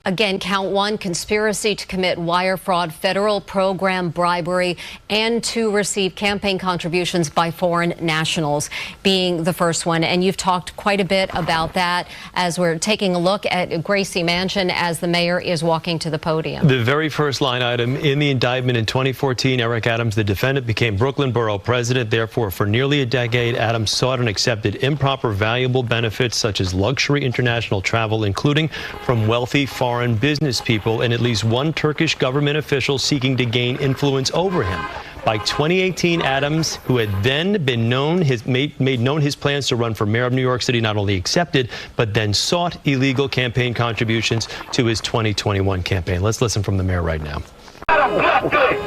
Again, count one, conspiracy to commit wire fraud, federal program bribery, and to receive campaign contributions by foreign nationals being the first one. And you've talked quite a bit about that as we're taking a look at Gracie Mansion as the mayor is walking to the podium. The very first line item in the indictment in 2014, Eric Adams, the defendant, became Brooklyn Borough president. Therefore, for nearly a decade, Adams sought and accepted improper valuable benefits such as luxury international travel, including from wealthy foreign business people and at least one Turkish government official seeking to gain influence over him. By 2018, Adams, who had then been made known his plans to run for mayor of New York City, not only accepted, but then sought illegal campaign contributions to his 2021 campaign. Let's listen from the mayor right now. Not a black thing.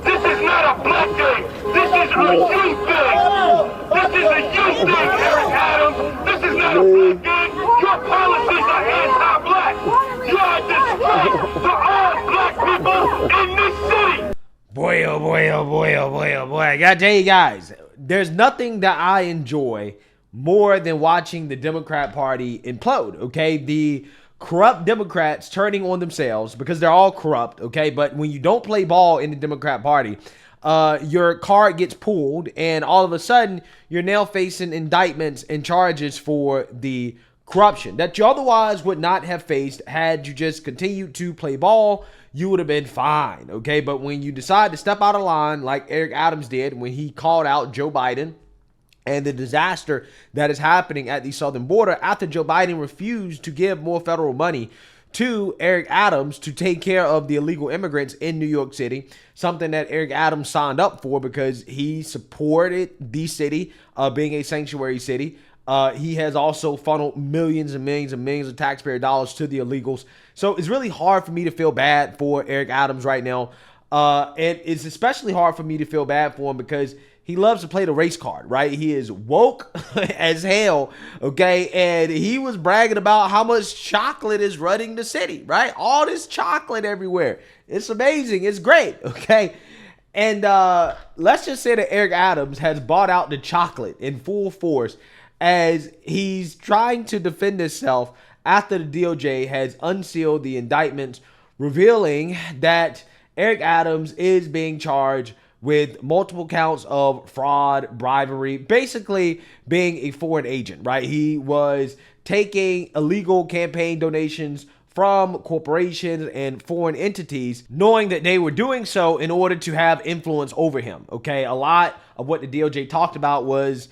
This is not a black thing. This is a youth thing. This is a youth thing, Eric Adams. This is not a black thing. Your policies are anti-black. You are a disgrace to all black people in this city. Boy, oh boy, oh boy, oh boy, oh boy. I gotta tell you guys, there's nothing that I enjoy more than watching the Democrat Party implode, okay? The corrupt Democrats turning on themselves because they're all corrupt, okay? But when you don't play ball in the Democrat Party, your card gets pulled and all of a sudden you're now facing indictments and charges for the corruption that you otherwise would not have faced had you just continued to play ball. You would have been fine, okay? But when you decide to step out of line like Eric Adams did when he called out Joe Biden and the disaster that is happening at the southern border after Joe Biden refused to give more federal money to Eric Adams to take care of the illegal immigrants in New York City, something that Eric Adams signed up for because he supported the city being a sanctuary city. He has also funneled millions and millions and millions of taxpayer dollars to the illegals. So it's really hard for me to feel bad for Eric Adams right now. And it's especially hard for me to feel bad for him because he loves to play the race card, right? He is woke as hell, okay? And he was bragging about how much chocolate is running the city, right? All this chocolate everywhere. It's amazing. It's great, okay? And let's just say that Eric Adams has bought out the chocolate in full force as he's trying to defend himself after the DOJ has unsealed the indictments, revealing that Eric Adams is being charged with multiple counts of fraud, bribery, basically being a foreign agent, right? He was taking illegal campaign donations from corporations and foreign entities, knowing that they were doing so in order to have influence over him, okay? A lot of what the DOJ talked about was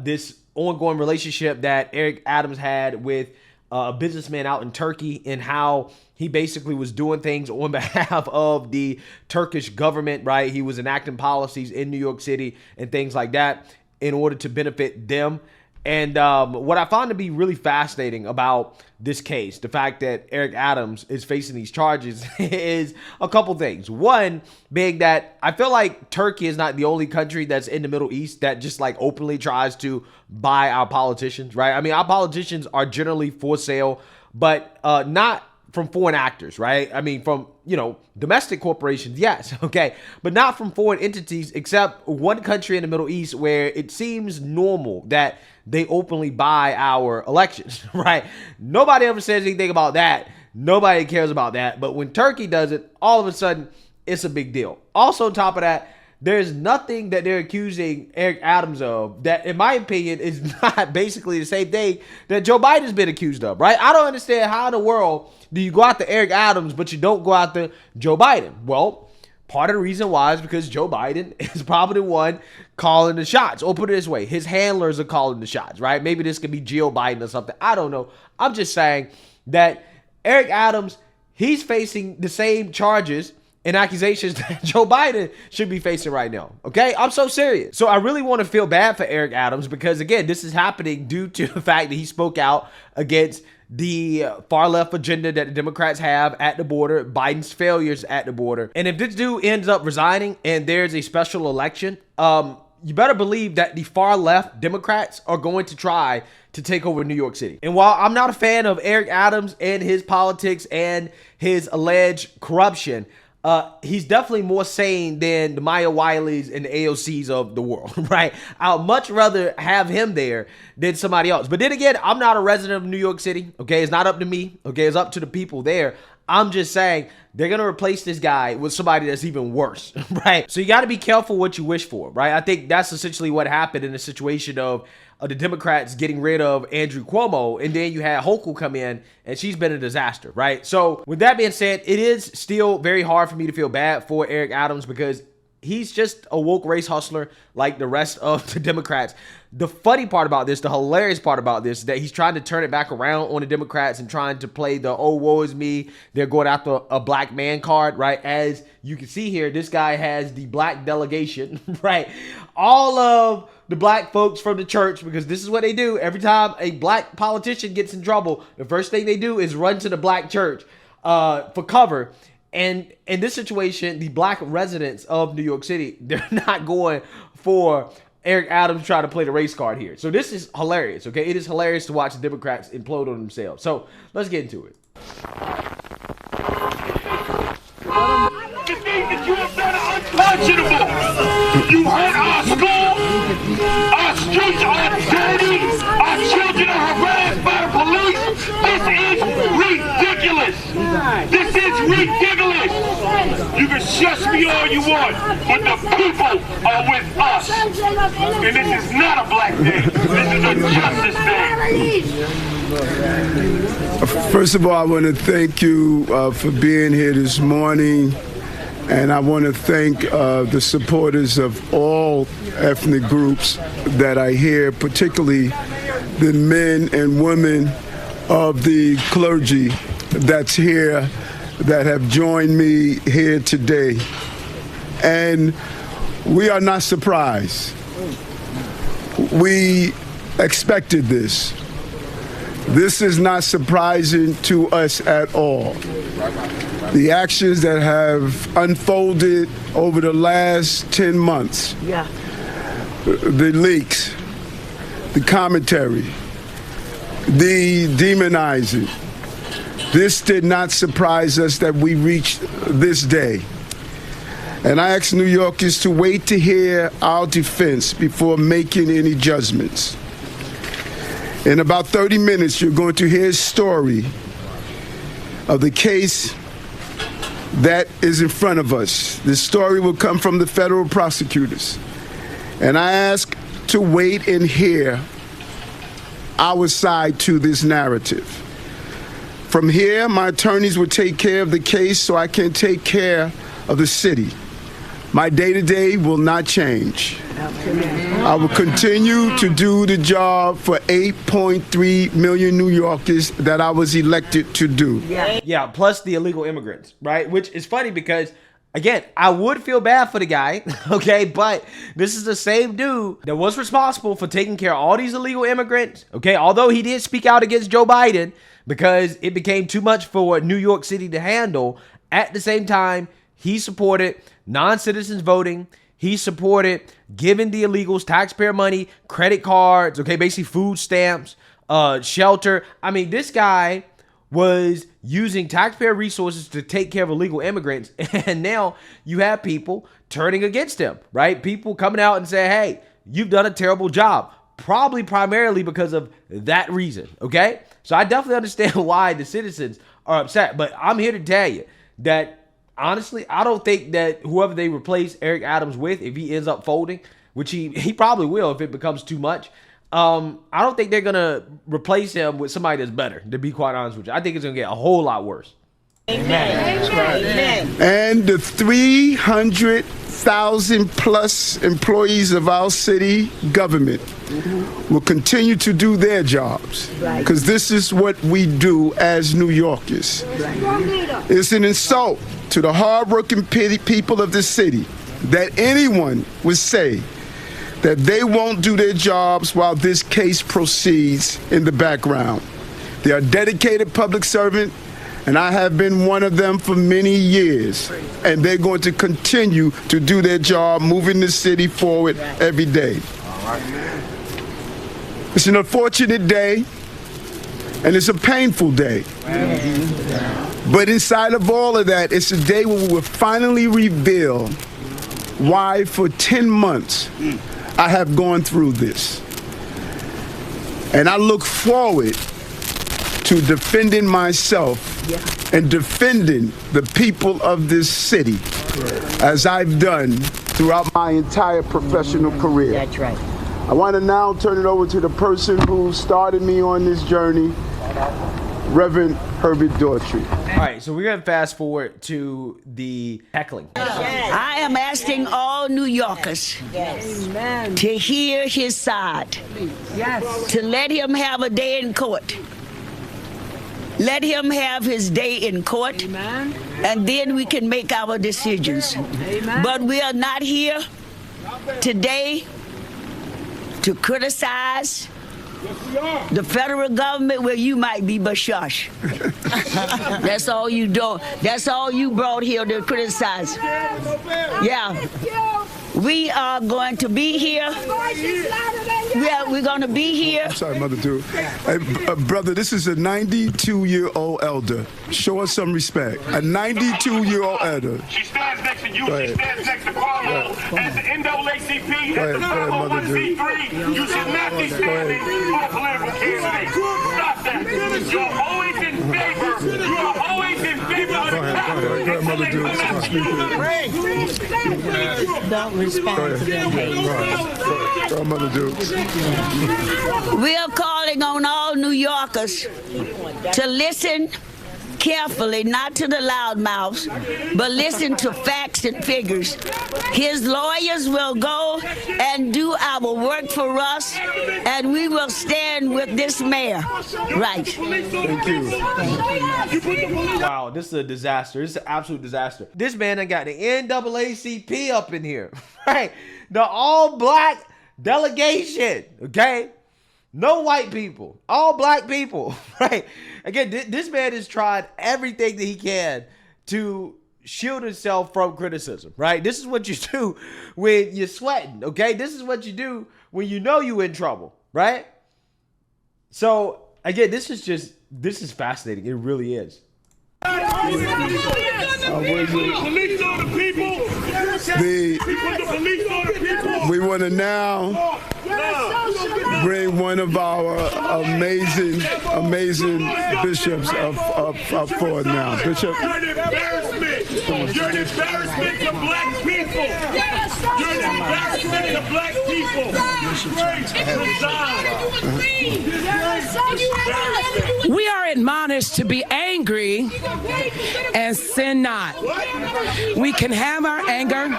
this ongoing relationship that Eric Adams had with a businessman out in Turkey and how he basically was doing things on behalf of the Turkish government, right? He was enacting policies in New York City and things like that in order to benefit them. And what I found to be really fascinating about this case, the fact that Eric Adams is facing these charges, is a couple things. One being that I feel like Turkey is not the only country that's in the Middle East that just like openly tries to buy our politicians, right? I mean, our politicians are generally for sale, but not from foreign actors, right? I mean, from, you know, domestic corporations, yes, okay, but not from foreign entities, except one country in the Middle East where it seems normal that they openly buy our elections, right? Nobody ever says anything about that. Nobody cares about that. But when Turkey does it, all of a sudden, it's a big deal. Also, on top of that, there's nothing that they're accusing Eric Adams of that, in my opinion, is not basically the same thing that Joe Biden's been accused of, right? I don't understand how in the world do you go after Eric Adams, but you don't go after Joe Biden? Well, part of the reason why is because Joe Biden is probably the one calling the shots. Or put it this way, his handlers are calling the shots, right? Maybe this could be Jill Biden or something. I don't know. I'm just saying that Eric Adams, he's facing the same charges and accusations that Joe Biden should be facing right now, okay? I'm so serious. So I really want to feel bad for Eric Adams because, again, this is happening due to the fact that he spoke out against the far left agenda that the Democrats have at the border, Biden's failures at the border. And if this dude ends up resigning and there's a special election, you better believe that the far left Democrats are going to try to take over New York City. And while I'm not a fan of Eric Adams and his politics and his alleged corruption, he's definitely more sane than the Maya Wileys and the AOCs of the world, right? I'd much rather have him there than somebody else. But then again, I'm not a resident of New York City, okay? It's not up to me, okay? It's up to the people there. I'm just saying they're going to replace this guy with somebody that's even worse, right? So you got to be careful what you wish for, right? I think that's essentially what happened in the situation of the Democrats getting rid of Andrew Cuomo, and then you had HECKLE come in, and she's been a disaster, right? So with that being said, it is still very hard for me to feel bad for Eric Adams because he's just a woke race hustler like the rest of the Democrats. The funny part about this, the hilarious part about this, is that he's trying to turn it back around on the Democrats and trying to play the, oh, woe is me, they're going after a black man card, right? As you can see here, this guy has the black delegation, right? All of the black folks from the church, because this is what they do. Every time a black politician gets in trouble, the first thing they do is run to the black church for cover. And in this situation, the black residents of New York City, they're not going for Eric Adams trying to play the race card here. So this is hilarious, okay? It is hilarious to watch the Democrats implode on themselves. So let's get into it. The things that you have done are unconscionable. You hurt our schools, our streets are dirty, our children are harassed by the police. This is ridiculous. This is ridiculous. You can shush me all you want, but the people are with us. And this is not a black day. This is a justice day. First of all, I want to thank you for being here this morning. And I want to thank the supporters of all ethnic groups that are here, particularly the men and women of the clergy that's here, that have joined me here today. And we are not surprised. We expected this. This is not surprising to us at all. The actions that have unfolded over the last 10 months, the leaks, the commentary, the demonizing, this did not surprise us that we reached this day. And I ask New Yorkers to wait to hear our defense before making any judgments. In about 30 minutes, you're going to hear a story of the case that is in front of us. This story will come from the federal prosecutors. And I ask to wait and hear our side to this narrative. From here, my attorneys will take care of the case so I can take care of the city. My day-to-day will not change. I will continue to do the job for 8.3 million New Yorkers that I was elected to do. Yeah, plus the illegal immigrants, right? Which is funny because, again, I would feel bad for the guy, okay? But this is the same dude that was responsible for taking care of all these illegal immigrants, okay? Although he did speak out against Joe Biden because it became too much for New York City to handle. At the same time, he supported non-citizens voting. He supported giving the illegals taxpayer money, credit cards, okay, basically food stamps, shelter. I mean, this guy was using taxpayer resources to take care of illegal immigrants, and now you have people turning against him, right? People coming out and saying, hey, you've done a terrible job, probably primarily because of that reason, okay? So I definitely understand why the citizens are upset, but I'm here to tell you that honestly, I don't think that whoever they replace Eric Adams with, if he ends up folding, which he probably will if it becomes too much, I don't think they're going to replace him with somebody that's better, to be quite honest with you. I think it's going to get a whole lot worse. Amen. Amen. And the 300,000 plus employees of our city government will continue to do their jobs, because this is what we do as New Yorkers. It's an insult to the hardworking people of the city that anyone would say that they won't do their jobs while this case proceeds in the background. They are dedicated public servants, and I have been one of them for many years, and they're going to continue to do their job, moving the city forward every day. It's an unfortunate day, and it's a painful day. But inside of all of that, it's a day where we will finally reveal why for 10 months I have gone through this. And I look forward to defending myself and defending the people of this city as I've done throughout my entire professional career. That's right. I want to now turn it over to the person who started me on this journey, Reverend Herbert Daughtry. All right, so we're going to fast forward to the heckling. I am asking all New Yorkers to hear his side, to let him have a day in court. Let him have his day in court, and then we can make our decisions. But we are not here today to criticize the federal government where you might be, but shush. That's all you do. That's all you brought here to criticize. Yeah. We are going to be here. We're going to be here. I'm sorry, Mother Drew. Hey, brother, this is a 92-year-old elder. Show us some respect. A 92-year-old elder. She stands next to you. She stands next to Carlo. As the NAACP, as the 501c3, you should not be standing for a political candidate. Stop that. You're always in favor. You are always in favor of the power. Go ahead, Mother Drew. Don't respond to them. Go ahead, Mother Drew. We are calling on all New Yorkers to listen carefully, not to the loudmouths, but listen to facts and figures. His lawyers will go and do our work for us, and we will stand with this mayor. Right. Thank you. Wow, this is a disaster. This is an absolute disaster. This man done got the NAACP up in here, right? The all-black delegation, okay? No white people, all black people, right? Again, this man has tried everything that he can to shield himself from criticism, right? This is what you do when you're sweating, okay? This is what you do when you know you're in trouble, right? So, again, this is fascinating. It really is. We want to now bring one of our amazing bishops up forward now. Bishop. You're an embarrassment. You're an embarrassment to black people. You're an embarrassment to black people. We are admonished to be angry and sin not. We can have our anger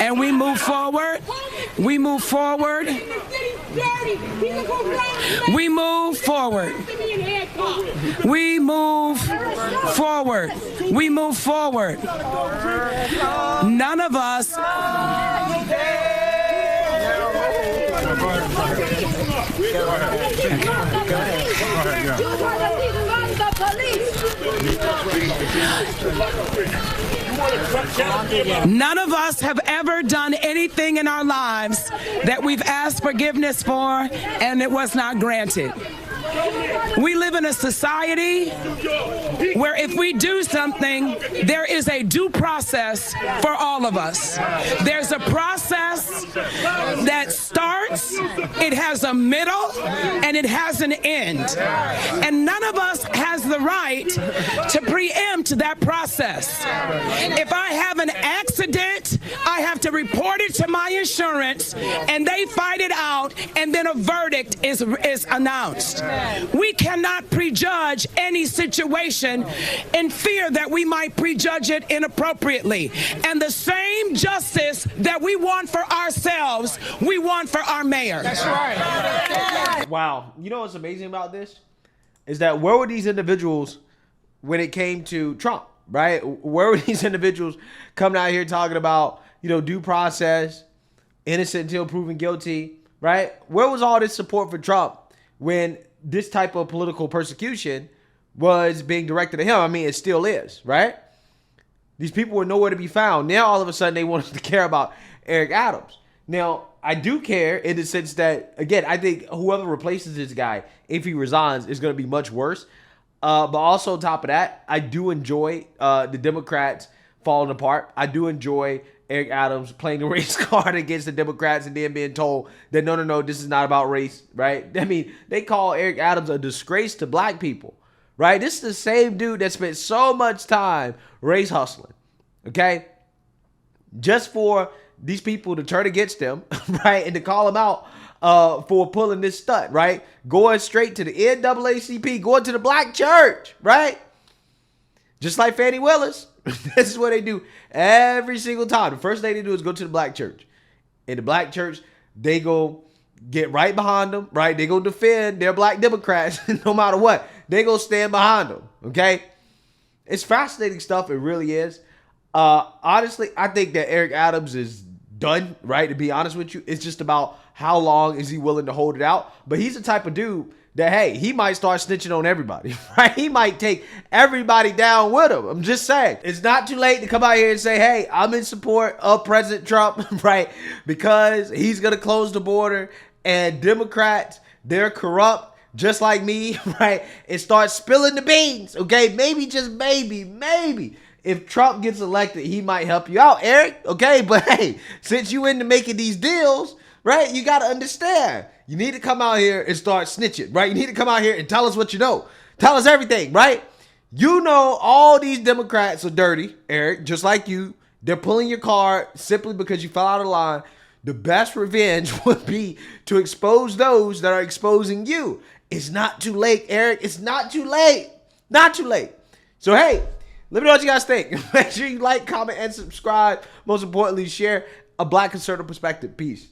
and we move forward. We move forward. We move forward. We move forward. We move forward. None of us. None of us have ever done anything in our lives that we've asked forgiveness for and it was not granted. We live in a society where if we do something, there is a due process for all of us. There's a process that starts, it has a middle, and it has an end. And none of us has the right to preempt that process. If I have an accident, I have to report it to my insurance, and they fight it out, and then a verdict is announced. We cannot prejudge any situation in fear that we might prejudge it inappropriately. And the same justice that we want for ourselves, we want for our mayor. That's right. Wow. You know what's amazing about this? Is that where were these individuals when it came to Trump, right? Where were these individuals coming out here talking about, due process, innocent until proven guilty, right? Where was all this support for Trump when this type of political persecution was being directed at him? I mean, it still is, right? These people were nowhere to be found. Now, all of a sudden, they want us to care about Eric Adams. Now, I do care in the sense that, again, I think whoever replaces this guy, if he resigns, is going to be much worse. But also on top of that, I do enjoy the Democrats falling apart. I do enjoy Eric Adams playing the race card against the Democrats and then being told that no, this is not about race, right? I mean, they call Eric Adams a disgrace to black people, right? This is the same dude that spent so much time race hustling, okay? Just for these people to turn against him, right? And to call him out for pulling this stunt, right? Going straight to the NAACP, going to the black church, right? Just like Fannie Willis. This is what they do every single time. The first thing they do is go to the black church. In the black church, they go get right behind them, right? They go defend their black Democrats no matter what. They go stand behind them, okay? It's fascinating stuff. It really is. Honestly, I think that Eric Adams is done, right? To be honest with you, it's just about how long is he willing to hold it out. But he's the type of dude that, hey, he might start snitching on everybody, right? He might take everybody down with him. I'm just saying. It's not too late to come out here and say, hey, I'm in support of President Trump, right? Because he's going to close the border and Democrats, they're corrupt just like me, right? And start spilling the beans, okay? Maybe, just maybe. If Trump gets elected, he might help you out, Eric, okay? But hey, since you into making these deals, right, you got to understand. You need to come out here and start snitching, right? You need to come out here and tell us what you know. Tell us everything, right? You know all these Democrats are dirty, Eric, just like you. They're pulling your card simply because you fell out of line. The best revenge would be to expose those that are exposing you. It's not too late, Eric. It's not too late. Not too late. So, hey, let me know what you guys think. Make sure you like, comment, and subscribe. Most importantly, share a black conservative perspective. Peace.